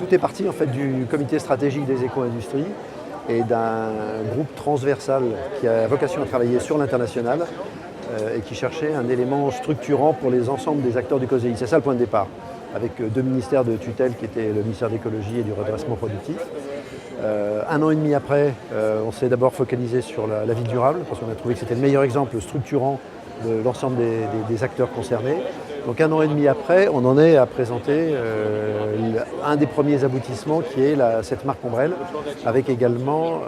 Tout est parti en fait du comité stratégique des éco-industries et d'un groupe transversal qui a vocation à travailler sur l'international et qui cherchait un élément structurant pour les ensembles des acteurs du COSEI. C'est ça le point de départ, avec deux ministères de tutelle qui étaient le ministère de l'écologie et du redressement productif. Un an et demi après, on s'est d'abord focalisé sur la ville durable, parce qu'on a trouvé que c'était le meilleur exemple structurant de l'ensemble des acteurs concernés. Donc un an et demi après, on en est à présenter un des premiers aboutissements qui est cette marque ombrelle, avec également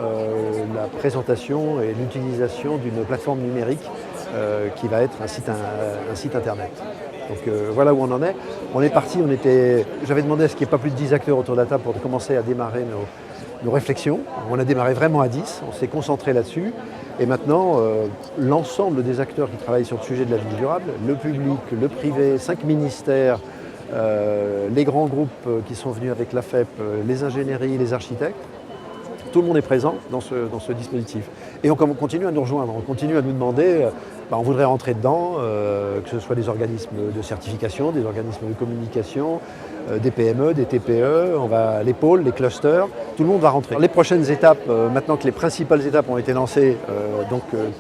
la présentation et l'utilisation d'une plateforme numérique qui va être un site internet. Donc voilà où on en est. On est parti, j'avais demandé à ce qu'il n'y ait pas plus de 10 acteurs autour de la table pour commencer à démarrer nos réflexions. On a démarré vraiment à 10, on s'est concentré là-dessus. Et maintenant, l'ensemble des acteurs qui travaillent sur le sujet de la ville durable, le public, le privé, 5 ministères, les grands groupes qui sont venus avec la FEP, les ingénieries, les architectes, tout le monde est présent dans ce dispositif. Et on continue à nous rejoindre, on continue à nous demander, on voudrait rentrer dedans, que ce soit des organismes de certification, des organismes de communication, des PME, des TPE, les pôles, les clusters, tout le monde va rentrer. Les prochaines étapes, maintenant que les principales étapes ont été lancées,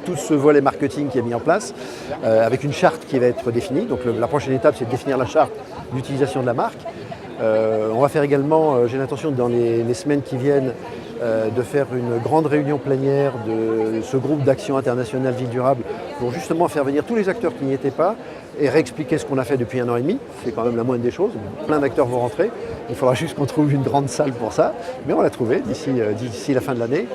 tout ce volet marketing qui est mis en place, avec une charte qui va être définie. Donc la prochaine étape, c'est de définir la charte d'utilisation de la marque. On va faire également, j'ai l'intention dans les semaines qui viennent, de faire une grande réunion plénière de ce groupe d'action internationale vie durable pour justement faire venir tous les acteurs qui n'y étaient pas et réexpliquer ce qu'on a fait depuis 1 an et demi. C'est quand même la moindre des choses. Plein d'acteurs vont rentrer. Il faudra juste qu'on trouve une grande salle pour ça. Mais on l'a trouvé d'ici la fin de l'année.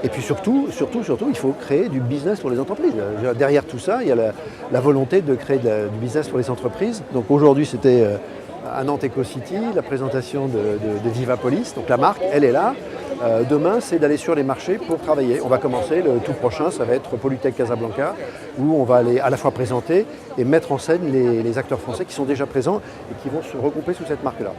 Et puis surtout, il faut créer du business pour les entreprises. Derrière tout ça, il y a la volonté de créer du business pour les entreprises. Donc aujourd'hui, c'était à Nantes EcoCity, la présentation de Vivapolis. Donc la marque, elle est là. Demain, c'est d'aller sur les marchés pour travailler. On va commencer, le tout prochain, ça va être Polytech Casablanca, où on va aller à la fois présenter et mettre en scène les acteurs français qui sont déjà présents et qui vont se regrouper sous cette marque-là.